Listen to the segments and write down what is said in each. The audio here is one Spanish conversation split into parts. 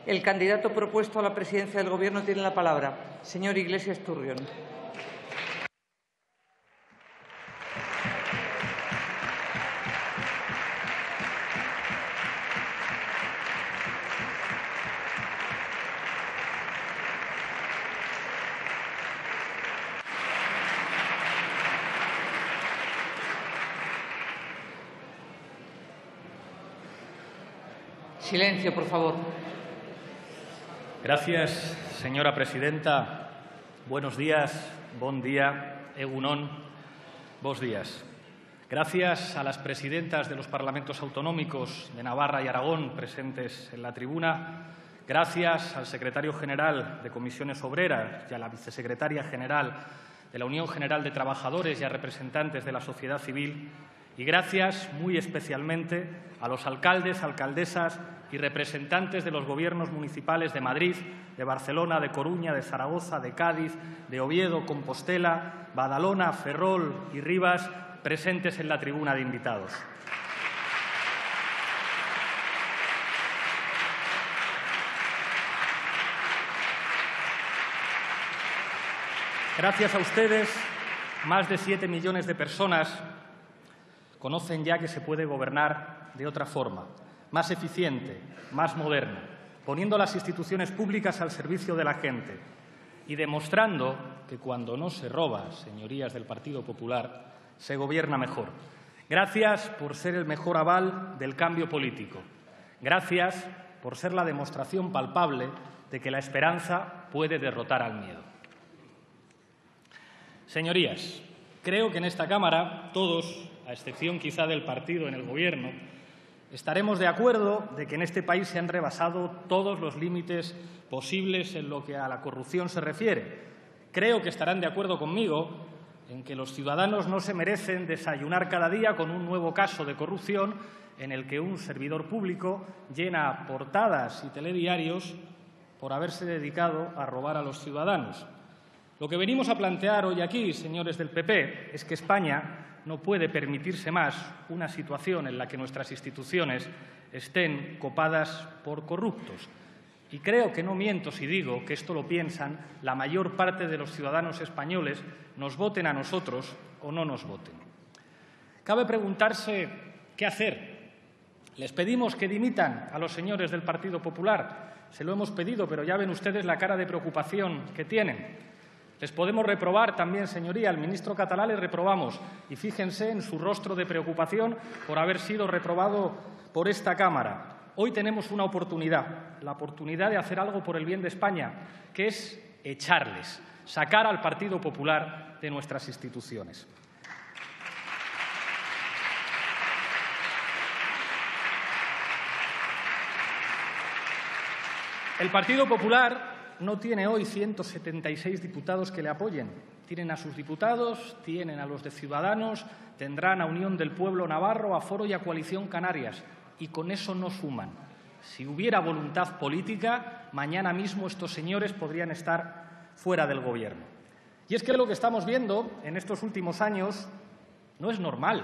El candidato propuesto a la presidencia del Gobierno tiene la palabra. Señor Iglesias Turrión. Silencio, por favor. Gracias, señora presidenta. Buenos días, bon día, egunon, bos días. Gracias a las presidentas de los parlamentos autonómicos de Navarra y Aragón presentes en la tribuna. Gracias al secretario general de Comisiones Obreras y a la vicesecretaria general de la Unión General de Trabajadores y a representantes de la sociedad civil. Y gracias muy especialmente a los alcaldes, alcaldesas y representantes de los gobiernos municipales de Madrid, de Barcelona, de Coruña, de Zaragoza, de Cádiz, de Oviedo, Compostela, Badalona, Ferrol y Rivas, presentes en la tribuna de invitados. Gracias a ustedes, más de 7 millones de personas conocen ya que se puede gobernar de otra forma, más eficiente, más moderna, poniendo las instituciones públicas al servicio de la gente y demostrando que cuando no se roba, señorías del Partido Popular, se gobierna mejor. Gracias por ser el mejor aval del cambio político. Gracias por ser la demostración palpable de que la esperanza puede derrotar al miedo. Señorías, creo que en esta Cámara todos, a excepción quizá del partido en el Gobierno, estaremos de acuerdo de que en este país se han rebasado todos los límites posibles en lo que a la corrupción se refiere. Creo que estarán de acuerdo conmigo en que los ciudadanos no se merecen desayunar cada día con un nuevo caso de corrupción en el que un servidor público llena portadas y telediarios por haberse dedicado a robar a los ciudadanos. Lo que venimos a plantear hoy aquí, señores del PP, es que España no puede permitirse más una situación en la que nuestras instituciones estén copadas por corruptos. Y creo que no miento si digo que esto lo piensan la mayor parte de los ciudadanos españoles, nos voten a nosotros o no nos voten. Cabe preguntarse qué hacer. Les pedimos que dimitan a los señores del Partido Popular. Se lo hemos pedido, pero ya ven ustedes la cara de preocupación que tienen. Les podemos reprobar también, señoría, al ministro Catalá le reprobamos y fíjense en su rostro de preocupación por haber sido reprobado por esta Cámara. Hoy tenemos una oportunidad, la oportunidad de hacer algo por el bien de España, que es echarles, sacar al Partido Popular de nuestras instituciones. El Partido Popular no tiene hoy 176 diputados que le apoyen. Tienen a sus diputados, tienen a los de Ciudadanos, tendrán a Unión del Pueblo Navarro, a Foro y a Coalición Canarias. Y con eso no suman. Si hubiera voluntad política, mañana mismo estos señores podrían estar fuera del Gobierno. Y es que lo que estamos viendo en estos últimos años no es normal.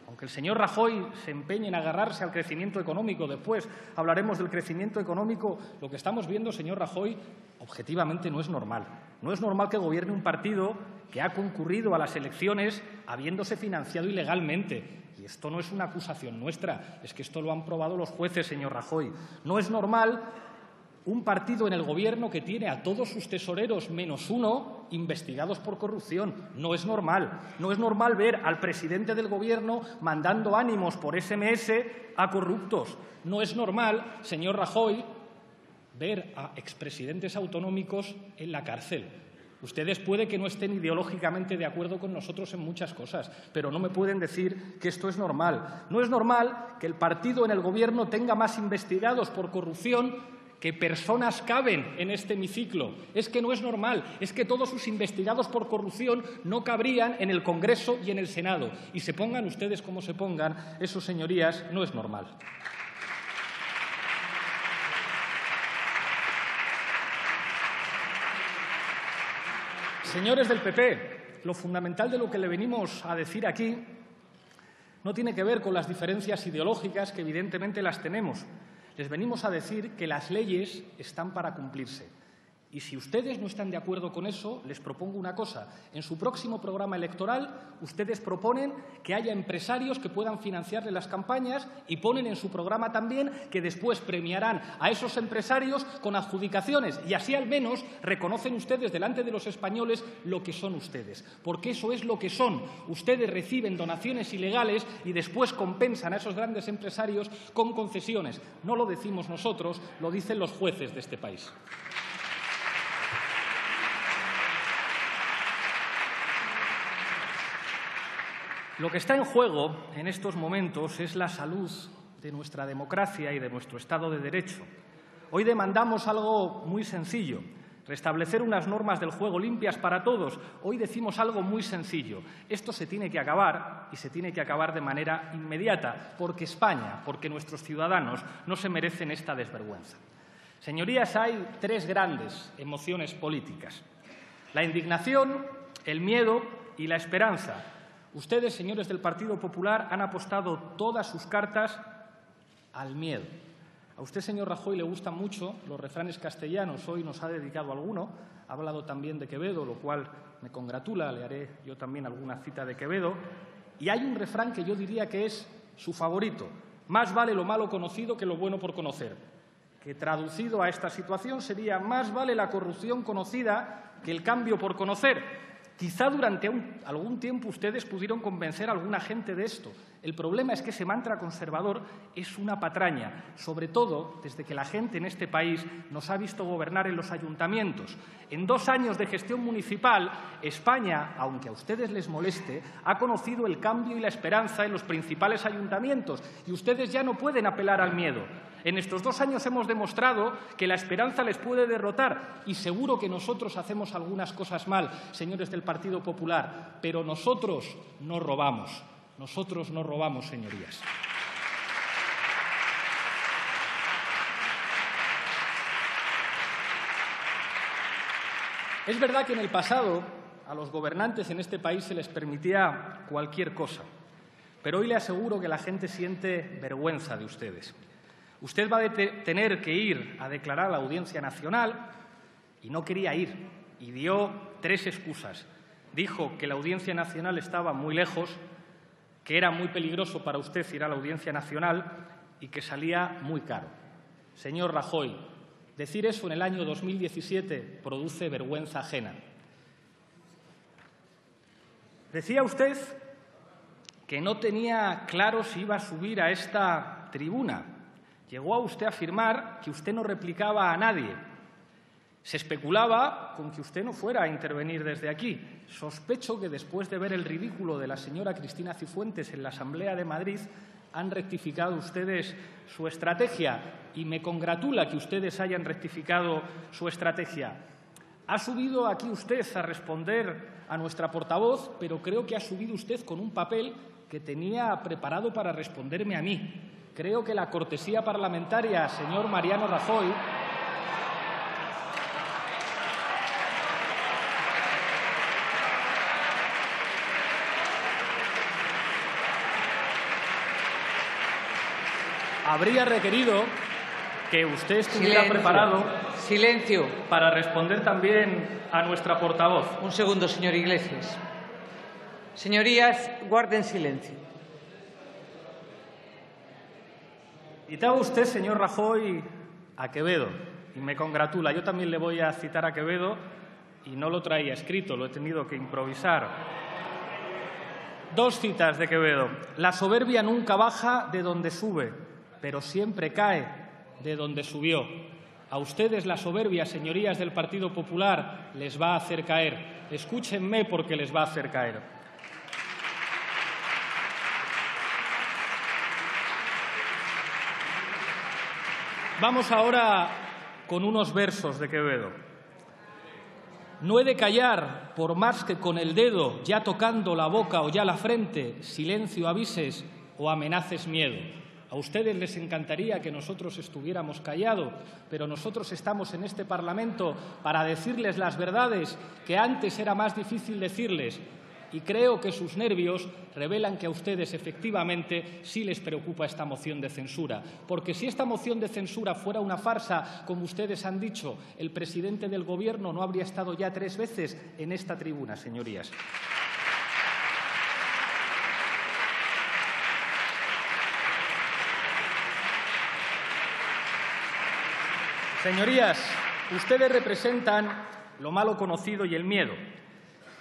Aunque el señor Rajoy se empeñe en agarrarse al crecimiento económico, después hablaremos del crecimiento económico, lo que estamos viendo, señor Rajoy, objetivamente no es normal. No es normal que gobierne un partido que ha concurrido a las elecciones habiéndose financiado ilegalmente. Y esto no es una acusación nuestra, es que esto lo han probado los jueces, señor Rajoy. No es normal un partido en el Gobierno que tiene a todos sus tesoreros menos uno investigados por corrupción. No es normal. No es normal ver al presidente del Gobierno mandando ánimos por SMS a corruptos. No es normal, señor Rajoy, ver a expresidentes autonómicos en la cárcel. Ustedes puede que no estén ideológicamente de acuerdo con nosotros en muchas cosas, pero no me pueden decir que esto es normal. No es normal que el partido en el Gobierno tenga más investigados por corrupción que personas caben en este hemiciclo. Es que no es normal, es que todos sus investigados por corrupción no cabrían en el Congreso y en el Senado. Y se pongan ustedes como se pongan, eso, señorías, no es normal. Señores del PP, lo fundamental de lo que le venimos a decir aquí no tiene que ver con las diferencias ideológicas, que evidentemente las tenemos. Les venimos a decir que las leyes están para cumplirse. Y si ustedes no están de acuerdo con eso, les propongo una cosa. En su próximo programa electoral, ustedes proponen que haya empresarios que puedan financiarle las campañas y ponen en su programa también que después premiarán a esos empresarios con adjudicaciones. Y así al menos reconocen ustedes delante de los españoles lo que son ustedes. Porque eso es lo que son. Ustedes reciben donaciones ilegales y después compensan a esos grandes empresarios con concesiones. No lo decimos nosotros, lo dicen los jueces de este país. Lo que está en juego en estos momentos es la salud de nuestra democracia y de nuestro Estado de Derecho. Hoy demandamos algo muy sencillo, restablecer unas normas del juego limpias para todos. Hoy decimos algo muy sencillo. Esto se tiene que acabar y se tiene que acabar de manera inmediata, porque España, porque nuestros ciudadanos no se merecen esta desvergüenza. Señorías, hay tres grandes emociones políticas: la indignación, el miedo y la esperanza. Ustedes, señores del Partido Popular, han apostado todas sus cartas al miedo. A usted, señor Rajoy, le gustan mucho los refranes castellanos. Hoy nos ha dedicado alguno. Ha hablado también de Quevedo, lo cual me congratula. Le haré yo también alguna cita de Quevedo. Y hay un refrán que yo diría que es su favorito: más vale lo malo conocido que lo bueno por conocer. Que traducido a esta situación sería: más vale la corrupción conocida que el cambio por conocer. Quizá durante algún tiempo ustedes pudieron convencer a alguna gente de esto. El problema es que ese mantra conservador es una patraña, sobre todo desde que la gente en este país nos ha visto gobernar en los ayuntamientos. En 2 años de gestión municipal, España, aunque a ustedes les moleste, ha conocido el cambio y la esperanza en los principales ayuntamientos, y ustedes ya no pueden apelar al miedo. En estos 2 años hemos demostrado que la esperanza les puede derrotar, y seguro que nosotros hacemos algunas cosas mal, señores del Partido Popular, pero nosotros no robamos. Nosotros no robamos, señorías. Es verdad que en el pasado a los gobernantes en este país se les permitía cualquier cosa, pero hoy le aseguro que la gente siente vergüenza de ustedes. Usted va a tener que ir a declarar a la Audiencia Nacional y no quería ir, y dio 3 excusas. Dijo que la Audiencia Nacional estaba muy lejos, que era muy peligroso para usted ir a la Audiencia Nacional y que salía muy caro. Señor Rajoy, decir eso en el año 2017 produce vergüenza ajena. Decía usted que no tenía claro si iba a subir a esta tribuna. Llegó a usted a afirmar que usted no replicaba a nadie. Se especulaba con que usted no fuera a intervenir desde aquí. Sospecho que después de ver el ridículo de la señora Cristina Cifuentes en la Asamblea de Madrid, han rectificado ustedes su estrategia, y me congratula que ustedes hayan rectificado su estrategia. Ha subido aquí usted a responder a nuestra portavoz, pero creo que ha subido usted con un papel que tenía preparado para responderme a mí. Creo que la cortesía parlamentaria, señor Mariano Rajoy, habría requerido que usted estuviera preparado para responder también a nuestra portavoz. Un segundo, señor Iglesias. Señorías, guarden silencio. Citaba usted, señor Rajoy, a Quevedo, y me congratula. Yo también le voy a citar a Quevedo, y no lo traía escrito, lo he tenido que improvisar. 2 citas de Quevedo. La soberbia nunca baja de donde sube, pero siempre cae de donde subió. A ustedes la soberbia, señorías del Partido Popular, les va a hacer caer. Escúchenme, porque les va a hacer caer. Vamos ahora con unos versos de Quevedo. No he de callar, por más que con el dedo, ya tocando la boca o ya la frente, silencio avises o amenaces miedo. A ustedes les encantaría que nosotros estuviéramos callados, pero nosotros estamos en este Parlamento para decirles las verdades que antes era más difícil decirles. Y creo que sus nervios revelan que a ustedes efectivamente sí les preocupa esta moción de censura. Porque si esta moción de censura fuera una farsa, como ustedes han dicho, el presidente del Gobierno no habría estado ya 3 veces en esta tribuna, señorías. Señorías, ustedes representan lo malo conocido y el miedo.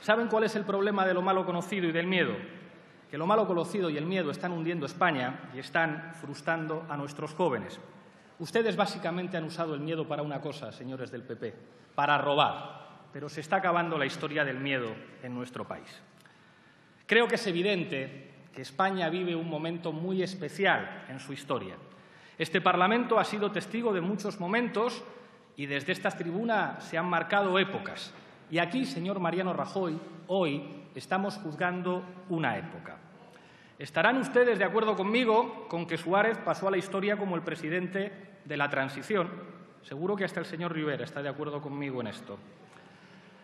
¿Saben cuál es el problema de lo malo conocido y del miedo? Que lo malo conocido y el miedo están hundiendo España y están frustrando a nuestros jóvenes. Ustedes básicamente han usado el miedo para una cosa, señores del PP, para robar. Pero se está acabando la historia del miedo en nuestro país. Creo que es evidente que España vive un momento muy especial en su historia. Este Parlamento ha sido testigo de muchos momentos y desde esta tribuna se han marcado épocas. Y aquí, señor Mariano Rajoy, hoy estamos juzgando una época. Estarán ustedes de acuerdo conmigo con que Suárez pasó a la historia como el presidente de la transición. Seguro que hasta el señor Rivera está de acuerdo conmigo en esto.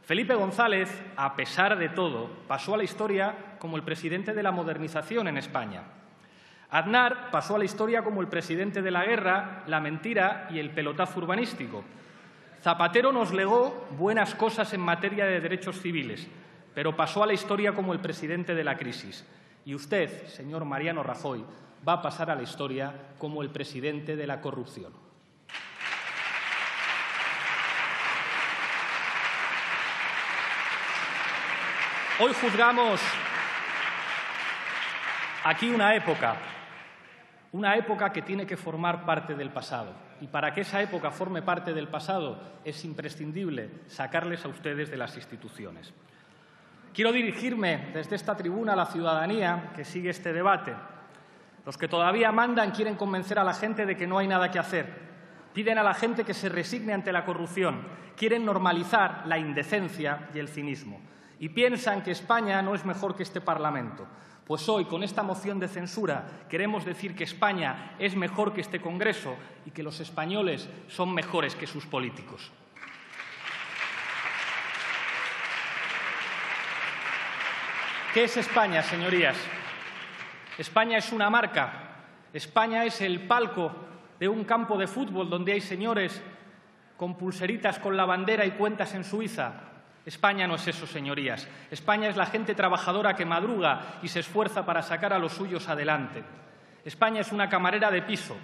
Felipe González, a pesar de todo, pasó a la historia como el presidente de la modernización en España. Aznar pasó a la historia como el presidente de la guerra, la mentira y el pelotazo urbanístico. Zapatero nos legó buenas cosas en materia de derechos civiles, pero pasó a la historia como el presidente de la crisis. Y usted, señor Mariano Rajoy, va a pasar a la historia como el presidente de la corrupción. Hoy juzgamos aquí una época que tiene que formar parte del pasado. Y para que esa época forme parte del pasado es imprescindible sacarles a ustedes de las instituciones. Quiero dirigirme desde esta tribuna a la ciudadanía que sigue este debate. Los que todavía mandan quieren convencer a la gente de que no hay nada que hacer. Piden a la gente que se resigne ante la corrupción. Quieren normalizar la indecencia y el cinismo. Y piensan que España no es mejor que este Parlamento. Pues hoy, con esta moción de censura, queremos decir que España es mejor que este Congreso y que los españoles son mejores que sus políticos. ¿Qué es España, señorías? España es una marca. España es el palco de un campo de fútbol donde hay señores con pulseritas con la bandera y cuentas en Suiza. España no es eso, señorías. España es la gente trabajadora que madruga y se esfuerza para sacar a los suyos adelante. España es una camarera de piso,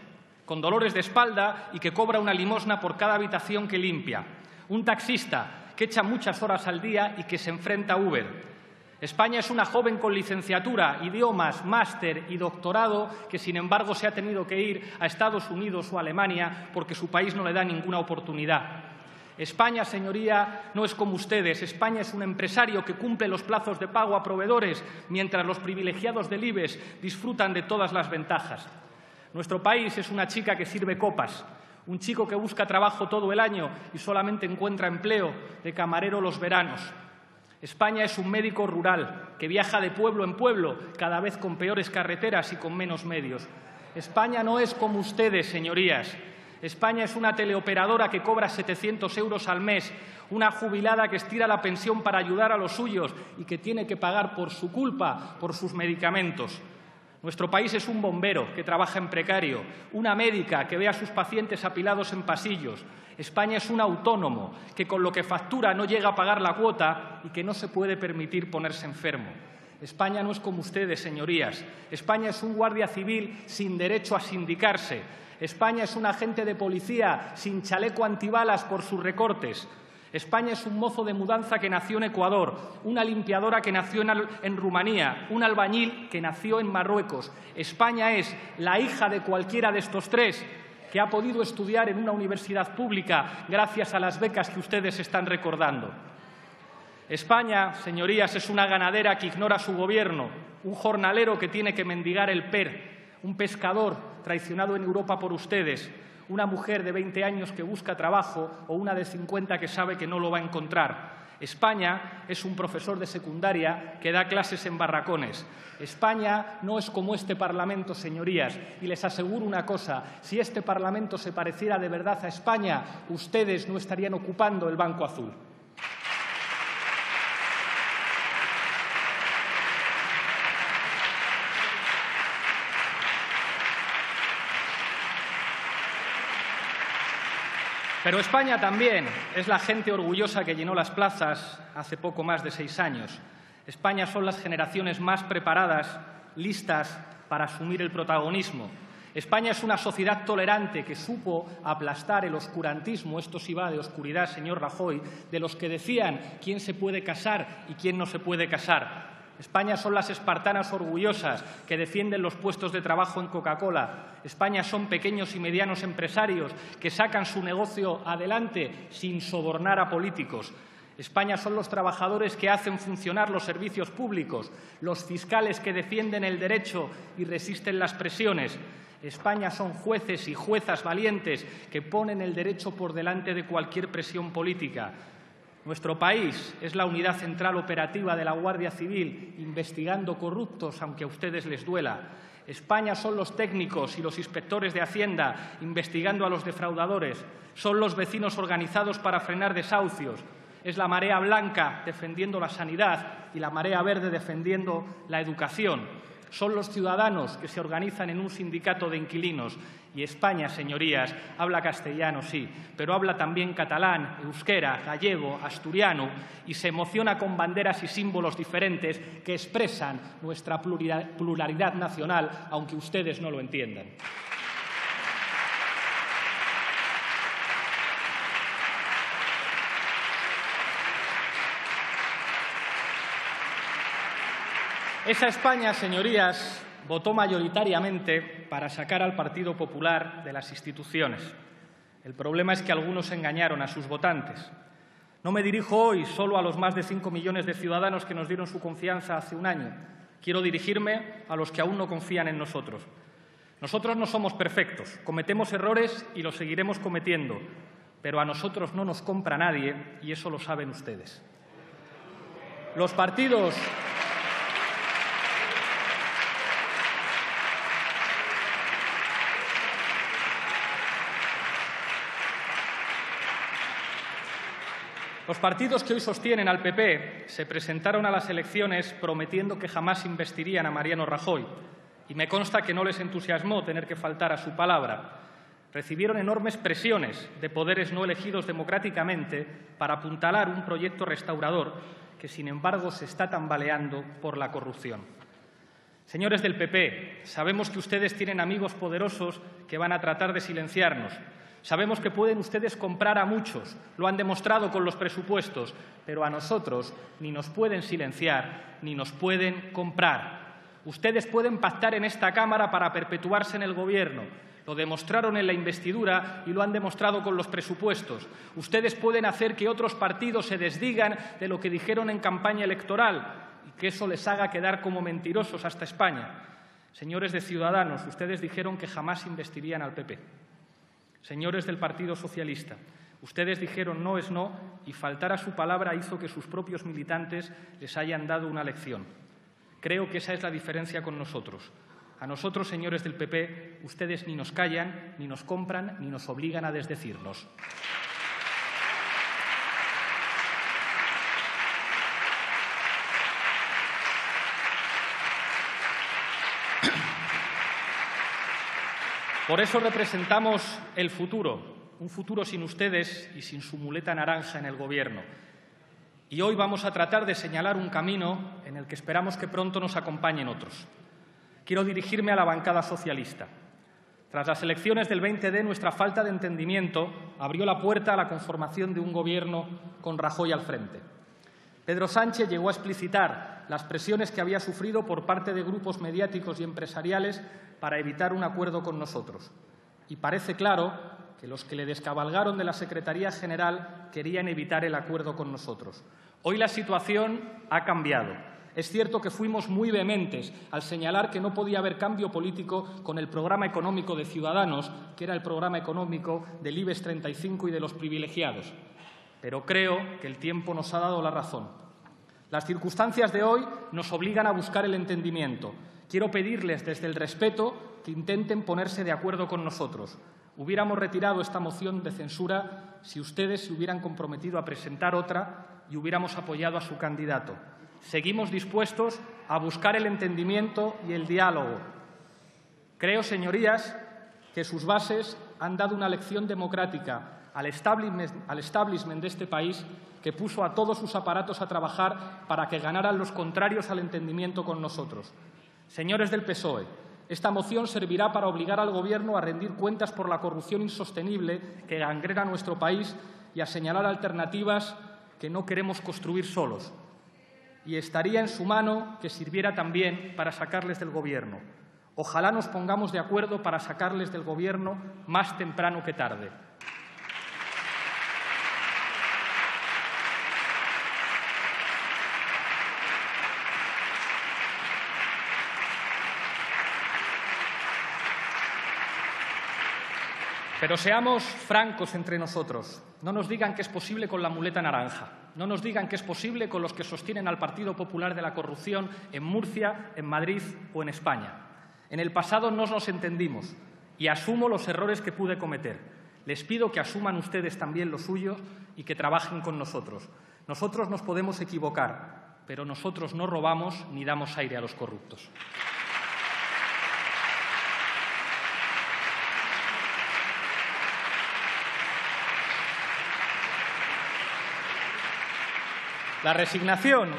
con dolores de espalda y que cobra una limosna por cada habitación que limpia. Un taxista que echa muchas horas al día y que se enfrenta a Uber. España es una joven con licenciatura, idiomas, máster y doctorado que, sin embargo, se ha tenido que ir a Estados Unidos o a Alemania porque su país no le da ninguna oportunidad. España, señoría, no es como ustedes. España es un empresario que cumple los plazos de pago a proveedores mientras los privilegiados del IBEX disfrutan de todas las ventajas. Nuestro país es una chica que sirve copas, un chico que busca trabajo todo el año y solamente encuentra empleo de camarero los veranos. España es un médico rural que viaja de pueblo en pueblo, cada vez con peores carreteras y con menos medios. España no es como ustedes, señorías. España es una teleoperadora que cobra 700 euros al mes, una jubilada que estira la pensión para ayudar a los suyos y que tiene que pagar por su culpa por sus medicamentos. Nuestro país es un bombero que trabaja en precario, una médica que ve a sus pacientes apilados en pasillos. España es un autónomo que con lo que factura no llega a pagar la cuota y que no se puede permitir ponerse enfermo. España no es como ustedes, señorías. España es un guardia civil sin derecho a sindicarse. España es un agente de policía sin chaleco antibalas por sus recortes. España es un mozo de mudanza que nació en Ecuador, una limpiadora que nació en Rumanía, un albañil que nació en Marruecos. España es la hija de cualquiera de estos tres que ha podido estudiar en una universidad pública gracias a las becas que ustedes están recordando. España, señorías, es una ganadera que ignora su gobierno, un jornalero que tiene que mendigar el PER, un pescador traicionado en Europa por ustedes, una mujer de 20 años que busca trabajo o una de 50 que sabe que no lo va a encontrar. España es un profesor de secundaria que da clases en barracones. España no es como este Parlamento, señorías, y les aseguro una cosa, si este Parlamento se pareciera de verdad a España, ustedes no estarían ocupando el banco azul. Pero España también es la gente orgullosa que llenó las plazas hace poco más de 6 años. España son las generaciones más preparadas, listas para asumir el protagonismo. España es una sociedad tolerante que supo aplastar el oscurantismo, esto sí va de oscuridad, señor Rajoy, de los que decían quién se puede casar y quién no se puede casar. España son las espartanas orgullosas que defienden los puestos de trabajo en Coca-Cola. España son pequeños y medianos empresarios que sacan su negocio adelante sin sobornar a políticos. España son los trabajadores que hacen funcionar los servicios públicos, los fiscales que defienden el derecho y resisten las presiones. España son jueces y juezas valientes que ponen el derecho por delante de cualquier presión política. Nuestro país es la unidad central operativa de la Guardia Civil, investigando corruptos, aunque a ustedes les duela. España son los técnicos y los inspectores de Hacienda, investigando a los defraudadores. Son los vecinos organizados para frenar desahucios. Es la marea blanca defendiendo la sanidad y la marea verde defendiendo la educación. Son los ciudadanos que se organizan en un sindicato de inquilinos. Y España, señorías, habla castellano, sí, pero habla también catalán, euskera, gallego, asturiano y se emociona con banderas y símbolos diferentes que expresan nuestra pluralidad nacional, aunque ustedes no lo entiendan. Esa España, señorías, votó mayoritariamente para sacar al Partido Popular de las instituciones. El problema es que algunos engañaron a sus votantes. No me dirijo hoy solo a los más de 5 millones de ciudadanos que nos dieron su confianza hace un año. Quiero dirigirme a los que aún no confían en nosotros. Nosotros no somos perfectos, cometemos errores y los seguiremos cometiendo, pero a nosotros no nos compra nadie y eso lo saben ustedes. Los partidos que hoy sostienen al PP se presentaron a las elecciones prometiendo que jamás investirían a Mariano Rajoy y me consta que no les entusiasmó tener que faltar a su palabra. Recibieron enormes presiones de poderes no elegidos democráticamente para apuntalar un proyecto restaurador que, sin embargo, se está tambaleando por la corrupción. Señores del PP, sabemos que ustedes tienen amigos poderosos que van a tratar de silenciarnos. Sabemos que pueden ustedes comprar a muchos, lo han demostrado con los presupuestos, pero a nosotros ni nos pueden silenciar ni nos pueden comprar. Ustedes pueden pactar en esta Cámara para perpetuarse en el Gobierno. Lo demostraron en la investidura y lo han demostrado con los presupuestos. Ustedes pueden hacer que otros partidos se desdigan de lo que dijeron en campaña electoral y que eso les haga quedar como mentirosos hasta España. Señores de Ciudadanos, ustedes dijeron que jamás investirían al PP. Señores del Partido Socialista, ustedes dijeron no es no y faltar a su palabra hizo que sus propios militantes les hayan dado una lección. Creo que esa es la diferencia con nosotros. A nosotros, señores del PP, ustedes ni nos callan, ni nos compran, ni nos obligan a desdecirnos. Por eso representamos el futuro, un futuro sin ustedes y sin su muleta naranja en el Gobierno. Y hoy vamos a tratar de señalar un camino en el que esperamos que pronto nos acompañen otros. Quiero dirigirme a la bancada socialista. Tras las elecciones del 20D, nuestra falta de entendimiento abrió la puerta a la conformación de un Gobierno con Rajoy al frente. Pedro Sánchez llegó a explicitar las presiones que había sufrido por parte de grupos mediáticos y empresariales para evitar un acuerdo con nosotros. Y parece claro que los que le descabalgaron de la Secretaría General querían evitar el acuerdo con nosotros. Hoy la situación ha cambiado. Es cierto que fuimos muy vehementes al señalar que no podía haber cambio político con el programa económico de Ciudadanos, que era el programa económico del IBEX 35 y de los privilegiados. Pero creo que el tiempo nos ha dado la razón. Las circunstancias de hoy nos obligan a buscar el entendimiento. Quiero pedirles desde el respeto que intenten ponerse de acuerdo con nosotros. Hubiéramos retirado esta moción de censura si ustedes se hubieran comprometido a presentar otra y hubiéramos apoyado a su candidato. Seguimos dispuestos a buscar el entendimiento y el diálogo. Creo, señorías, que sus bases han dado una lección democrática al establishment de este país, que puso a todos sus aparatos a trabajar para que ganaran los contrarios al entendimiento con nosotros. Señores del PSOE, esta moción servirá para obligar al Gobierno a rendir cuentas por la corrupción insostenible que gangrena nuestro país y a señalar alternativas que no queremos construir solos. Y estaría en su mano que sirviera también para sacarles del Gobierno. Ojalá nos pongamos de acuerdo para sacarles del Gobierno más temprano que tarde. Pero seamos francos entre nosotros. No nos digan que es posible con la muleta naranja. No nos digan que es posible con los que sostienen al Partido Popular de la corrupción en Murcia, en Madrid o en España. En el pasado no nos entendimos y asumo los errores que pude cometer. Les pido que asuman ustedes también los suyos y que trabajen con nosotros. Nosotros nos podemos equivocar, pero nosotros no robamos ni damos aire a los corruptos. La resignación,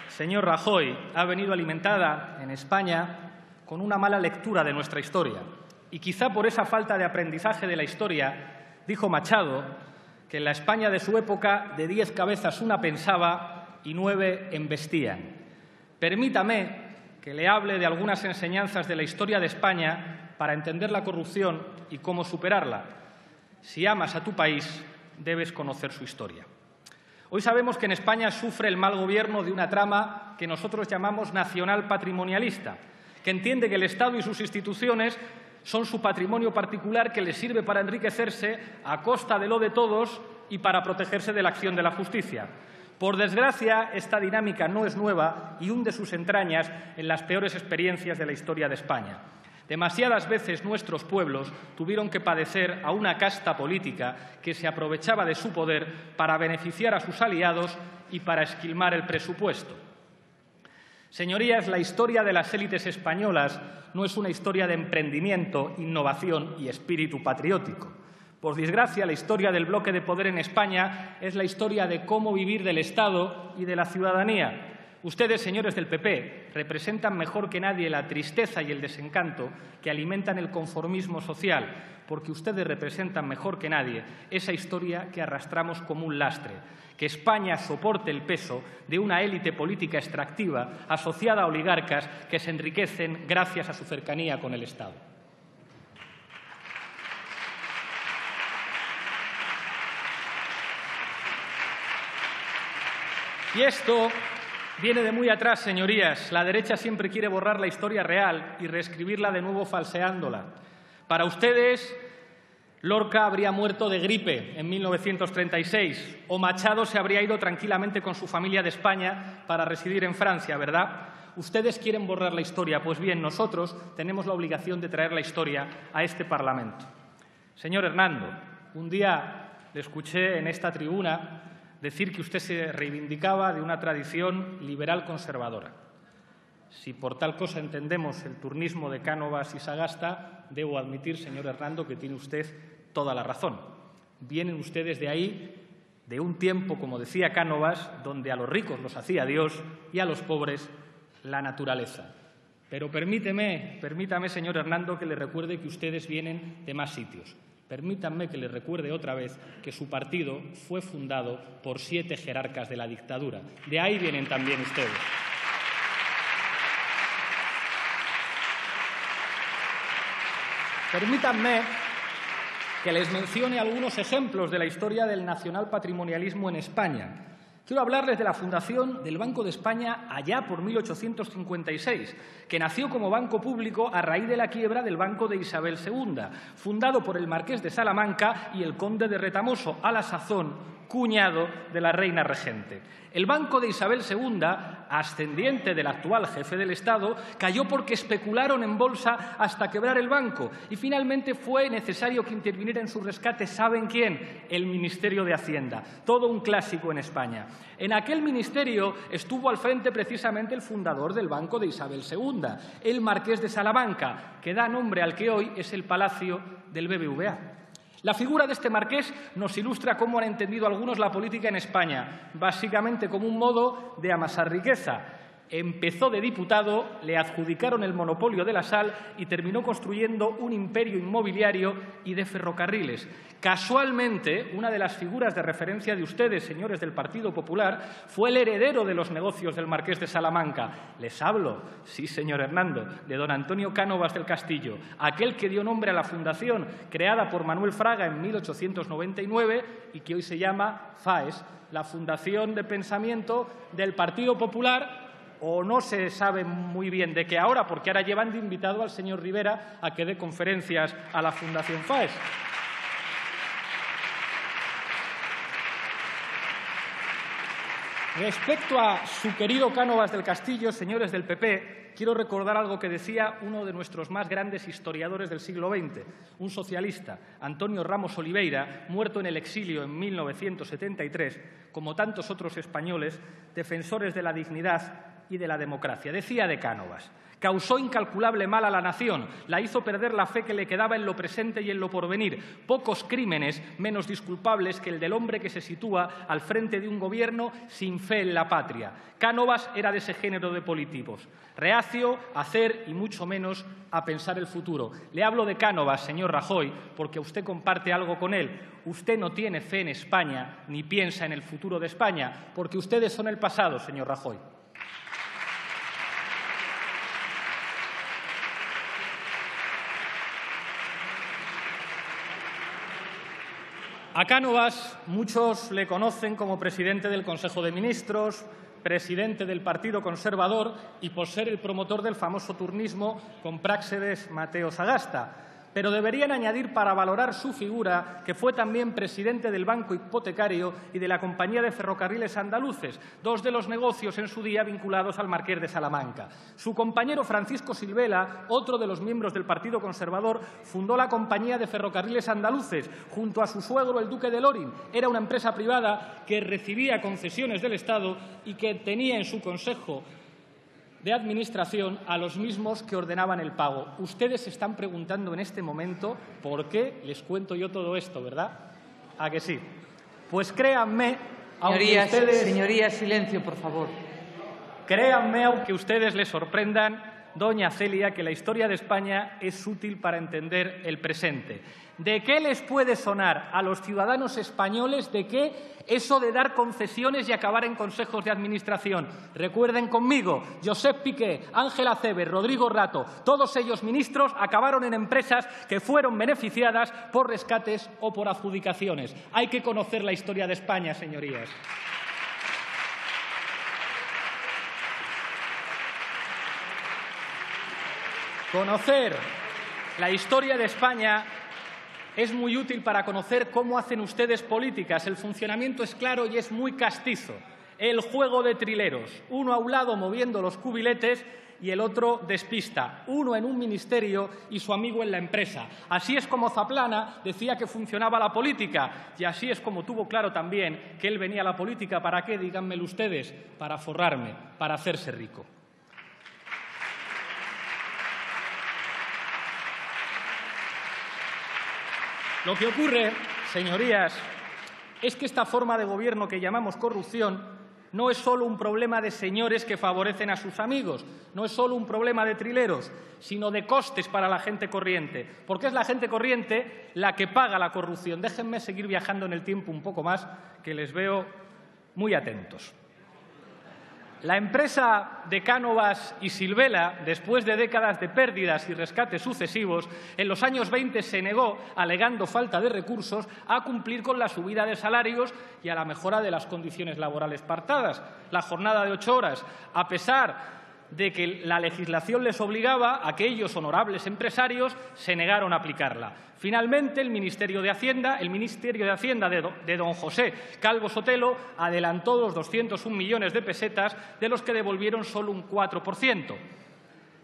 señor Rajoy, ha venido alimentada en España con una mala lectura de nuestra historia. Y quizá por esa falta de aprendizaje de la historia, dijo Machado que en la España de su época de 10 cabezas una pensaba y 9 embestían. Permítame que le hable de algunas enseñanzas de la historia de España para entender la corrupción y cómo superarla. Si amas a tu país, debes conocer su historia. Hoy sabemos que en España sufre el mal gobierno de una trama que nosotros llamamos nacional patrimonialista, que entiende que el Estado y sus instituciones son su patrimonio particular que les sirve para enriquecerse a costa de lo de todos y para protegerse de la acción de la justicia. Por desgracia, esta dinámica no es nueva y hunde sus entrañas en las peores experiencias de la historia de España. Demasiadas veces nuestros pueblos tuvieron que padecer a una casta política que se aprovechaba de su poder para beneficiar a sus aliados y para esquilmar el presupuesto. Señorías, la historia de las élites españolas no es una historia de emprendimiento, innovación y espíritu patriótico. Por desgracia, la historia del bloque de poder en España es la historia de cómo vivir del Estado y de la ciudadanía. Ustedes, señores del PP, representan mejor que nadie la tristeza y el desencanto que alimentan el conformismo social, porque ustedes representan mejor que nadie esa historia que arrastramos como un lastre, que España soporte el peso de una élite política extractiva asociada a oligarcas que se enriquecen gracias a su cercanía con el Estado. Y esto viene de muy atrás, señorías. La derecha siempre quiere borrar la historia real y reescribirla de nuevo falseándola. Para ustedes, Lorca habría muerto de gripe en 1936 o Machado se habría ido tranquilamente con su familia de España para residir en Francia, ¿verdad? Ustedes quieren borrar la historia. Pues bien, nosotros tenemos la obligación de traer la historia a este Parlamento. Señor Hernando, un día le escuché en esta tribuna decir que usted se reivindicaba de una tradición liberal conservadora. Si por tal cosa entendemos el turnismo de Cánovas y Sagasta, debo admitir, señor Hernando, que tiene usted toda la razón. Vienen ustedes de ahí, de un tiempo, como decía Cánovas, donde a los ricos los hacía Dios y a los pobres la naturaleza. Pero permítame, señor Hernando, que le recuerde que ustedes vienen de más sitios. Permítanme que les recuerde otra vez que su partido fue fundado por 7 jerarcas de la dictadura. De ahí vienen también ustedes. Permítanme que les mencione algunos ejemplos de la historia del nacional patrimonialismo en España. Quiero hablarles de la fundación del Banco de España allá por 1856, que nació como banco público a raíz de la quiebra del Banco de Isabel II, fundado por el marqués de Salamanca y el conde de Retamoso, a la sazón cuñado de la reina regente. El Banco de Isabel II, ascendiente del actual jefe del Estado, cayó porque especularon en bolsa hasta quebrar el banco y finalmente fue necesario que interviniera en su rescate, ¿saben quién? El Ministerio de Hacienda, todo un clásico en España. En aquel ministerio estuvo al frente precisamente el fundador del Banco de Isabel II, el marqués de Salamanca, que da nombre al que hoy es el Palacio del BBVA. La figura de este marqués nos ilustra cómo han entendido algunos la política en España, básicamente como un modo de amasar riqueza. Empezó de diputado, le adjudicaron el monopolio de la sal y terminó construyendo un imperio inmobiliario y de ferrocarriles. Casualmente, una de las figuras de referencia de ustedes, señores del Partido Popular, fue el heredero de los negocios del marqués de Salamanca. Les hablo, sí, señor Hernando, de don Antonio Cánovas del Castillo, aquel que dio nombre a la fundación creada por Manuel Fraga en 1899 y que hoy se llama FAES, la Fundación de Pensamiento del Partido Popular, o no se sabe muy bien de qué ahora, porque ahora llevan de invitado al señor Rivera a que dé conferencias a la Fundación FAES. Respecto a su querido Cánovas del Castillo, señores del PP, quiero recordar algo que decía uno de nuestros más grandes historiadores del siglo XX, un socialista, Antonio Ramos Oliveira, muerto en el exilio en 1973, como tantos otros españoles, defensores de la dignidad y de la democracia. Decía de Cánovas: causó incalculable mal a la nación, la hizo perder la fe que le quedaba en lo presente y en lo porvenir. Pocos crímenes menos disculpables que el del hombre que se sitúa al frente de un gobierno sin fe en la patria. Cánovas era de ese género de políticos, reacio a hacer y mucho menos a pensar el futuro. Le hablo de Cánovas, señor Rajoy, porque usted comparte algo con él. Usted no tiene fe en España ni piensa en el futuro de España, porque ustedes son el pasado, señor Rajoy. A Cánovas muchos le conocen como presidente del Consejo de Ministros, presidente del Partido Conservador y por ser el promotor del famoso turnismo con Práxedes Mateo Sagasta. Pero deberían añadir, para valorar su figura, que fue también presidente del Banco Hipotecario y de la Compañía de Ferrocarriles Andaluces, dos de los negocios en su día vinculados al marqués de Salamanca. Su compañero Francisco Silvela, otro de los miembros del Partido Conservador, fundó la Compañía de Ferrocarriles Andaluces junto a su suegro, el duque de Lorin. Era una empresa privada que recibía concesiones del Estado y que tenía en su consejo de administración a los mismos que ordenaban el pago. Ustedes se están preguntando en este momento por qué les cuento yo todo esto, ¿verdad? ¿A que sí? Pues créanme, aunque ustedes... Señorías, silencio, por favor. Créanme, aunque ustedes les sorprendan, doña Celia, que la historia de España es útil para entender el presente. ¿De qué les puede sonar a los ciudadanos españoles de qué eso de dar concesiones y acabar en consejos de administración? Recuerden conmigo, Josep Piqué, Ángela Acebes, Rodrigo Rato, todos ellos ministros acabaron en empresas que fueron beneficiadas por rescates o por adjudicaciones. Hay que conocer la historia de España, señorías. Conocer la historia de España es muy útil para conocer cómo hacen ustedes políticas. El funcionamiento es claro y es muy castizo. El juego de trileros, uno a un lado moviendo los cubiletes y el otro despista, uno en un ministerio y su amigo en la empresa. Así es como Zaplana decía que funcionaba la política y así es como tuvo claro también que él venía a la política. ¿Para qué? Díganmelo ustedes. Para forrarme, para hacerse rico. Lo que ocurre, señorías, es que esta forma de gobierno que llamamos corrupción no es solo un problema de señores que favorecen a sus amigos, no es solo un problema de trileros, sino de costes para la gente corriente, porque es la gente corriente la que paga la corrupción. Déjenme seguir viajando en el tiempo un poco más, que les veo muy atentos. La empresa de Cánovas y Silvela, después de décadas de pérdidas y rescates sucesivos, en los años 20 se negó, alegando falta de recursos, a cumplir con la subida de salarios y a la mejora de las condiciones laborales pactadas, la jornada de 8 horas, a pesar de que la legislación les obligaba, aquellos honorables empresarios se negaron a aplicarla. Finalmente, el Ministerio de Hacienda de don José Calvo Sotelo adelantó los 201 millones de pesetas, de los que devolvieron solo un 4%.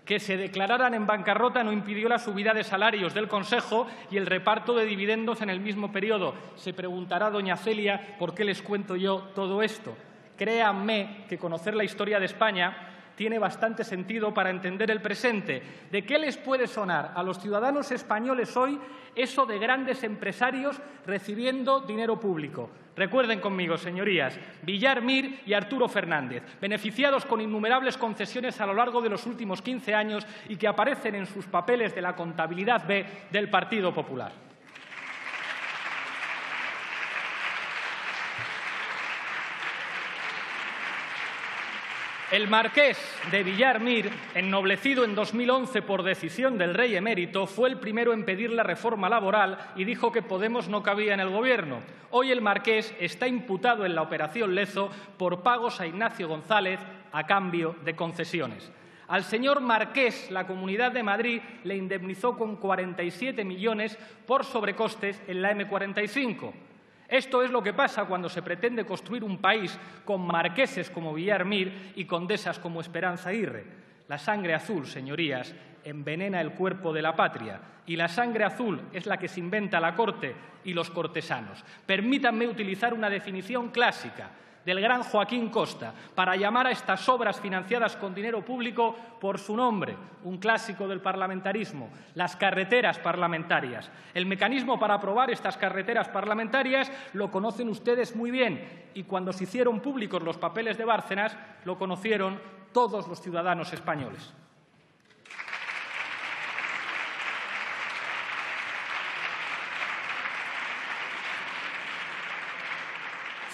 Que se declararan en bancarrota no impidió la subida de salarios del Consejo y el reparto de dividendos en el mismo periodo. Se preguntará doña Celia por qué les cuento yo todo esto. Créanme que conocer la historia de España tiene bastante sentido para entender el presente. ¿De qué les puede sonar a los ciudadanos españoles hoy eso de grandes empresarios recibiendo dinero público? Recuerden conmigo, señorías, Villar Mir y Arturo Fernández, beneficiados con innumerables concesiones a lo largo de los últimos 15 años y que aparecen en sus papeles de la contabilidad B del Partido Popular. El marqués de Villar Mir, ennoblecido en 2011 por decisión del rey emérito, fue el primero en pedir la reforma laboral y dijo que Podemos no cabía en el Gobierno. Hoy el marqués está imputado en la Operación Lezo por pagos a Ignacio González a cambio de concesiones. Al señor marqués, la Comunidad de Madrid le indemnizó con 47 millones por sobrecostes en la M45. Esto es lo que pasa cuando se pretende construir un país con marqueses como Villar Mir y condesas como Esperanza Aguirre. La sangre azul, señorías, envenena el cuerpo de la patria y la sangre azul es la que se inventa la corte y los cortesanos. Permítanme utilizar una definición clásica del gran Joaquín Costa para llamar a estas obras financiadas con dinero público por su nombre, un clásico del parlamentarismo, las carreteras parlamentarias. El mecanismo para aprobar estas carreteras parlamentarias lo conocen ustedes muy bien y cuando se hicieron públicos los papeles de Bárcenas lo conocieron todos los ciudadanos españoles.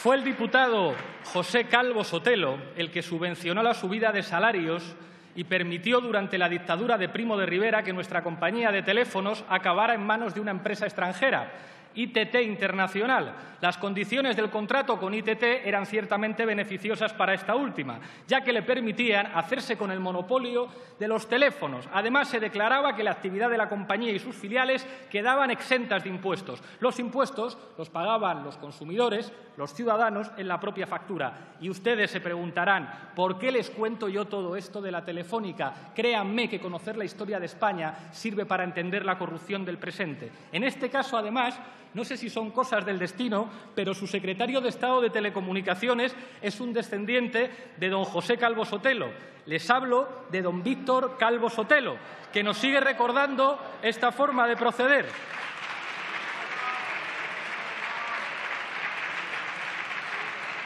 Fue el diputado José Calvo Sotelo el que subvencionó la subida de salarios y permitió durante la dictadura de Primo de Rivera que nuestra compañía de teléfonos acabara en manos de una empresa extranjera, ITT Internacional. Las condiciones del contrato con ITT eran ciertamente beneficiosas para esta última, ya que le permitían hacerse con el monopolio de los teléfonos. Además, se declaraba que la actividad de la compañía y sus filiales quedaban exentas de impuestos. Los impuestos los pagaban los consumidores, los ciudadanos, en la propia factura. Y ustedes se preguntarán, ¿por qué les cuento yo todo esto de la Telefónica? Créanme que conocer la historia de España sirve para entender la corrupción del presente. En este caso, además, no sé si son cosas del destino, pero su secretario de Estado de Telecomunicaciones es un descendiente de don José Calvo Sotelo. Les hablo de don Víctor Calvo Sotelo, que nos sigue recordando esta forma de proceder.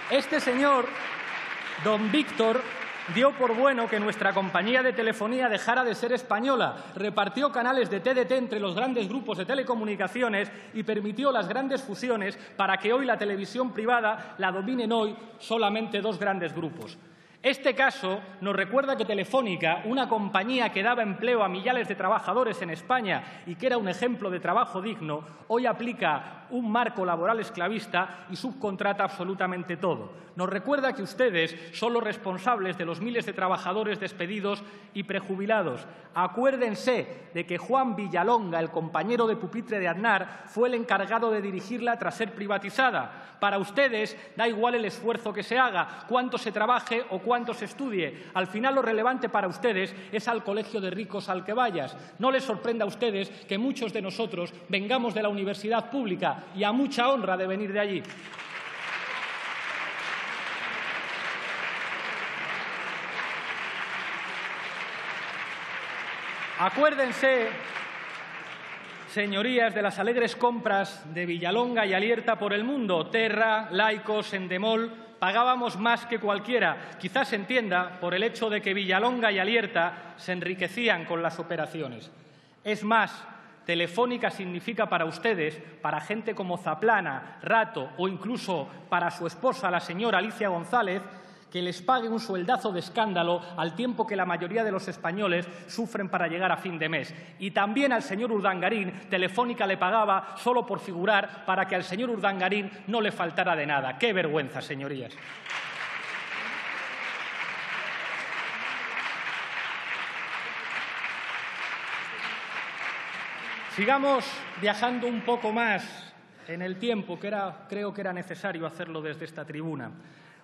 Este señor, don Víctor, dio por bueno que nuestra compañía de telefonía dejara de ser española, repartió canales de TDT entre los grandes grupos de telecomunicaciones y permitió las grandes fusiones para que hoy la televisión privada la dominen hoy solamente dos grandes grupos. Este caso nos recuerda que Telefónica, una compañía que daba empleo a millares de trabajadores en España y que era un ejemplo de trabajo digno, hoy aplica un marco laboral esclavista y subcontrata absolutamente todo. Nos recuerda que ustedes son los responsables de los miles de trabajadores despedidos y prejubilados. Acuérdense de que Juan Villalonga, el compañero de pupitre de Aznar, fue el encargado de dirigirla tras ser privatizada. Para ustedes da igual el esfuerzo que se haga, cuánto se trabaje o cuánto se estudie. Al final lo relevante para ustedes es al colegio de ricos al que vayas. No les sorprenda a ustedes que muchos de nosotros vengamos de la universidad pública y a mucha honra de venir de allí. Acuérdense, señorías, de las alegres compras de Villalonga y Alierta por el mundo. Terra, Laicos, Endemol. Pagábamos más que cualquiera. Quizás se entienda por el hecho de que Villalonga y Alierta se enriquecían con las operaciones. Es más, Telefónica significa para ustedes, para gente como Zaplana, Rato o incluso para su esposa, la señora Alicia González, que les pague un sueldazo de escándalo al tiempo que la mayoría de los españoles sufren para llegar a fin de mes. Y también al señor Urdangarín, Telefónica le pagaba solo por figurar para que al señor Urdangarín no le faltara de nada. ¡Qué vergüenza, señorías! Sigamos viajando un poco más en el tiempo, creo que era necesario hacerlo desde esta tribuna.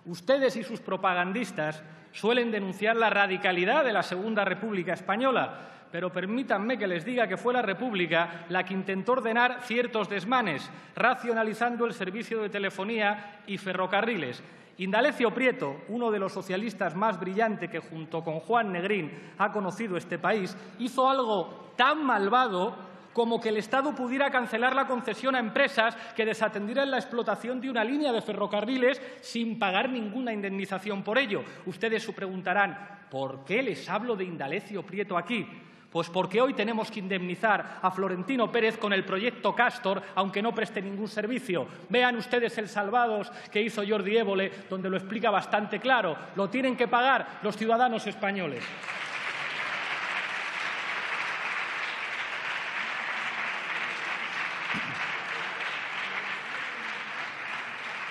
Ustedes y sus propagandistas suelen denunciar la radicalidad de la Segunda República Española, pero permítanme que les diga que fue la República la que intentó ordenar ciertos desmanes, racionalizando el servicio de telefonía y ferrocarriles. Indalecio Prieto, uno de los socialistas más brillantes que junto con Juan Negrín ha conocido este país, hizo algo tan malvado como que el Estado pudiera cancelar la concesión a empresas que desatendieran la explotación de una línea de ferrocarriles sin pagar ninguna indemnización por ello. Ustedes se preguntarán, ¿por qué les hablo de Indalecio Prieto aquí? Pues porque hoy tenemos que indemnizar a Florentino Pérez con el proyecto Castor, aunque no preste ningún servicio. Vean ustedes el Salvados que hizo Jordi Évole, donde lo explica bastante claro. Lo tienen que pagar los ciudadanos españoles.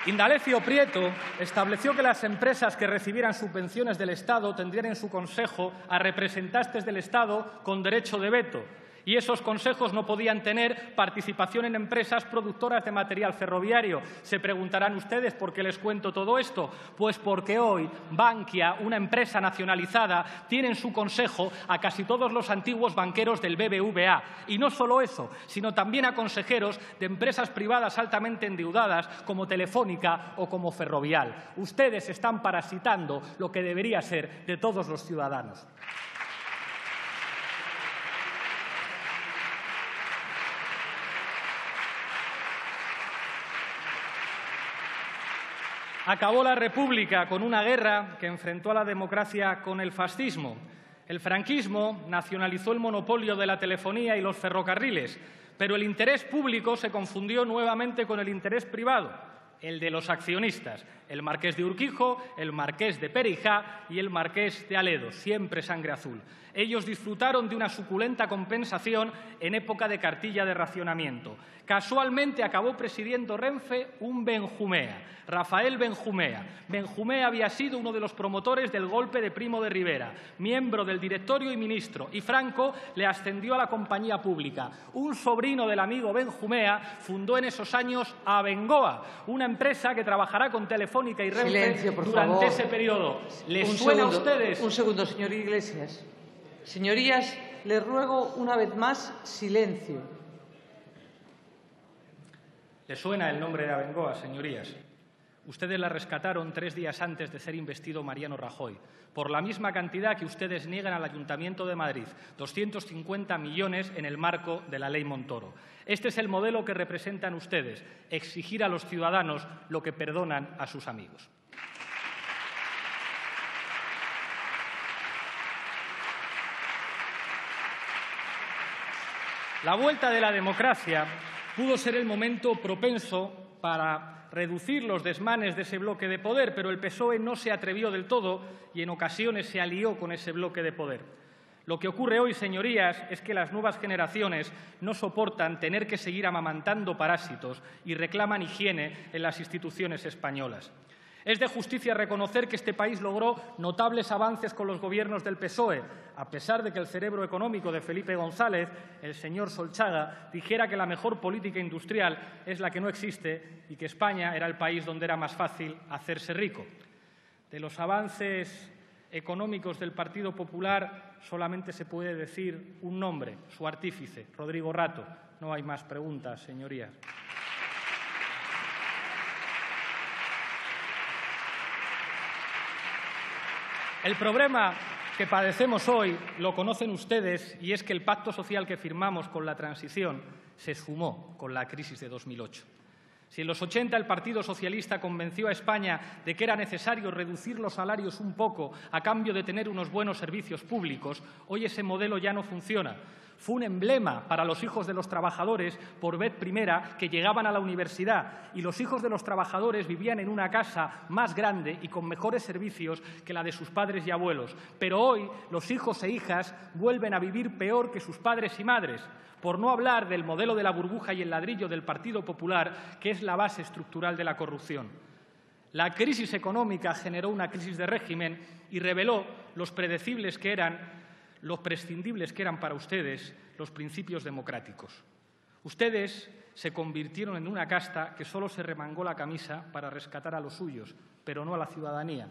Indalecio Prieto estableció que las empresas que recibieran subvenciones del Estado tendrían en su consejo a representantes del Estado con derecho de veto. Y esos consejos no podían tener participación en empresas productoras de material ferroviario. Se preguntarán ustedes por qué les cuento todo esto. Pues porque hoy Bankia, una empresa nacionalizada, tiene en su consejo a casi todos los antiguos banqueros del BBVA. Y no solo eso, sino también a consejeros de empresas privadas altamente endeudadas como Telefónica o como Ferrovial. Ustedes están parasitando lo que debería ser de todos los ciudadanos. Acabó la República con una guerra que enfrentó a la democracia con el fascismo. El franquismo nacionalizó el monopolio de la telefonía y los ferrocarriles, pero el interés público se confundió nuevamente con el interés privado, el de los accionistas, el marqués de Urquijo, el marqués de Perijá y el marqués de Aledo, siempre sangre azul. Ellos disfrutaron de una suculenta compensación en época de cartilla de racionamiento. Casualmente acabó presidiendo Renfe un Benjumea, Rafael Benjumea. Benjumea había sido uno de los promotores del golpe de Primo de Rivera, miembro del directorio y ministro, y Franco le ascendió a la compañía pública. Un sobrino del amigo Benjumea fundó en esos años Abengoa, una empresa que trabajará con Telefónica y Renfe durante ese periodo. ¿Les suena a ustedes? Un segundo, señor Iglesias. Señorías, les ruego una vez más silencio. ¿Les suena el nombre de Abengoa, señorías? Ustedes la rescataron 3 días antes de ser investido Mariano Rajoy, por la misma cantidad que ustedes niegan al Ayuntamiento de Madrid, 250 millones en el marco de la Ley Montoro. Este es el modelo que representan ustedes, exigir a los ciudadanos lo que perdonan a sus amigos. La vuelta de la democracia pudo ser el momento propenso para reducir los desmanes de ese bloque de poder, pero el PSOE no se atrevió del todo y en ocasiones se alió con ese bloque de poder. Lo que ocurre hoy, señorías, es que las nuevas generaciones no soportan tener que seguir amamantando parásitos y reclaman higiene en las instituciones españolas. Es de justicia reconocer que este país logró notables avances con los gobiernos del PSOE, a pesar de que el cerebro económico de Felipe González, el señor Solchaga, dijera que la mejor política industrial es la que no existe y que España era el país donde era más fácil hacerse rico. De los avances económicos del Partido Popular solamente se puede decir un nombre, su artífice, Rodrigo Rato. No hay más preguntas, señorías. El problema que padecemos hoy lo conocen ustedes y es que el pacto social que firmamos con la transición se esfumó con la crisis de 2008. Si en los 80 el Partido Socialista convenció a España de que era necesario reducir los salarios un poco a cambio de tener unos buenos servicios públicos, hoy ese modelo ya no funciona. Fue un emblema para los hijos de los trabajadores por vez primera que llegaban a la universidad y los hijos de los trabajadores vivían en una casa más grande y con mejores servicios que la de sus padres y abuelos. Pero hoy los hijos e hijas vuelven a vivir peor que sus padres y madres, por no hablar del modelo de la burbuja y el ladrillo del Partido Popular, que es la base estructural de la corrupción. La crisis económica generó una crisis de régimen y reveló los prescindibles que eran para ustedes los principios democráticos. Ustedes se convirtieron en una casta que solo se remangó la camisa para rescatar a los suyos, pero no a la ciudadanía.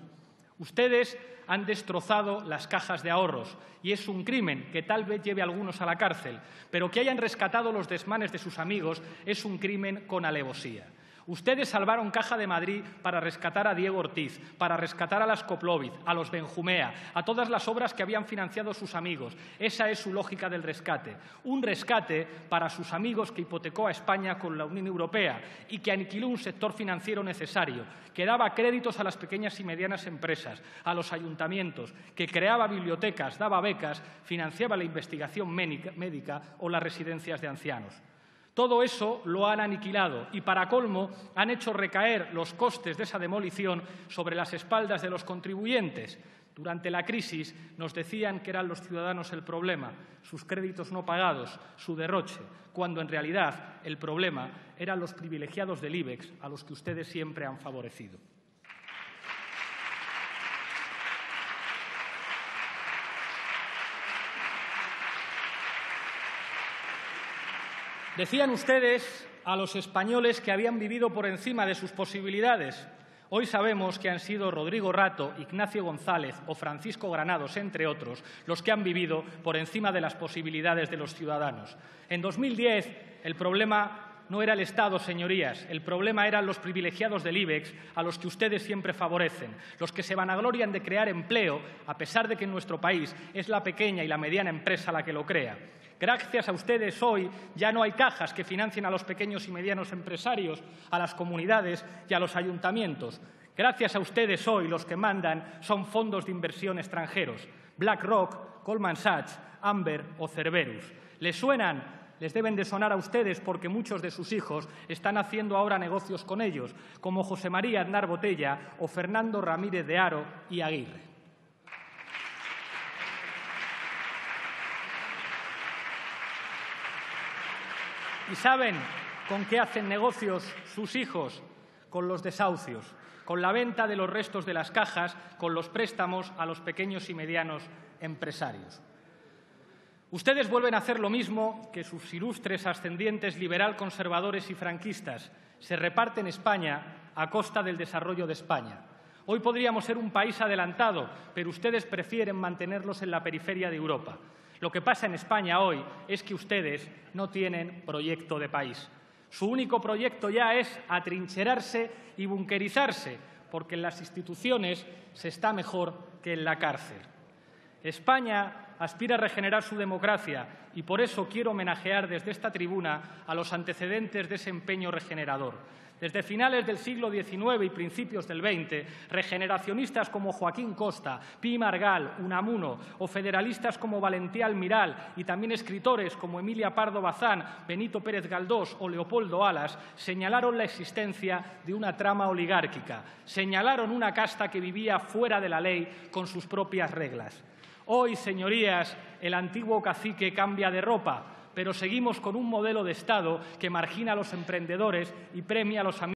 Ustedes han destrozado las cajas de ahorros y es un crimen que tal vez lleve a algunos a la cárcel, pero que hayan rescatado los desmanes de sus amigos es un crimen con alevosía. Ustedes salvaron Caja de Madrid para rescatar a Diego Ortiz, para rescatar a las Koplovich, a los Benjumea, a todas las obras que habían financiado sus amigos. Esa es su lógica del rescate. Un rescate para sus amigos que hipotecó a España con la Unión Europea y que aniquiló un sector financiero necesario, que daba créditos a las pequeñas y medianas empresas, a los ayuntamientos, que creaba bibliotecas, daba becas, financiaba la investigación médica o las residencias de ancianos. Todo eso lo han aniquilado y, para colmo, han hecho recaer los costes de esa demolición sobre las espaldas de los contribuyentes. Durante la crisis nos decían que eran los ciudadanos el problema, sus créditos no pagados, su derroche, cuando en realidad el problema eran los privilegiados del IBEX a los que ustedes siempre han favorecido. Decían ustedes a los españoles que habían vivido por encima de sus posibilidades. Hoy sabemos que han sido Rodrigo Rato, Ignacio González o Francisco Granados, entre otros, los que han vivido por encima de las posibilidades de los ciudadanos. En 2010 el problema no era el Estado, señorías, el problema eran los privilegiados del IBEX, a los que ustedes siempre favorecen, los que se vanaglorian de crear empleo, a pesar de que en nuestro país es la pequeña y la mediana empresa la que lo crea. Gracias a ustedes hoy ya no hay cajas que financien a los pequeños y medianos empresarios, a las comunidades y a los ayuntamientos. Gracias a ustedes hoy los que mandan son fondos de inversión extranjeros, BlackRock, Goldman Sachs, Amber o Cerberus. ¿Les suenan? Les deben de sonar a ustedes porque muchos de sus hijos están haciendo ahora negocios con ellos, como José María Aznar Botella o Fernando Ramírez de Haro y Aguirre. ¿Y saben con qué hacen negocios sus hijos? Con los desahucios, con la venta de los restos de las cajas, con los préstamos a los pequeños y medianos empresarios. Ustedes vuelven a hacer lo mismo que sus ilustres ascendientes liberal, conservadores y franquistas. Se reparten España a costa del desarrollo de España. Hoy podríamos ser un país adelantado, pero ustedes prefieren mantenerlos en la periferia de Europa. Lo que pasa en España hoy es que ustedes no tienen proyecto de país. Su único proyecto ya es atrincherarse y bunkerizarse, porque en las instituciones se está mejor que en la cárcel. España aspira a regenerar su democracia y por eso quiero homenajear desde esta tribuna a los antecedentes de ese empeño regenerador. Desde finales del siglo XIX y principios del XX, regeneracionistas como Joaquín Costa, Pi Margall, Unamuno o federalistas como Valentí Almiral y también escritores como Emilia Pardo Bazán, Benito Pérez Galdós o Leopoldo Alas señalaron la existencia de una trama oligárquica, señalaron una casta que vivía fuera de la ley con sus propias reglas. Hoy, señorías, el antiguo cacique cambia de ropa, pero seguimos con un modelo de Estado que margina a los emprendedores y premia a los amigos.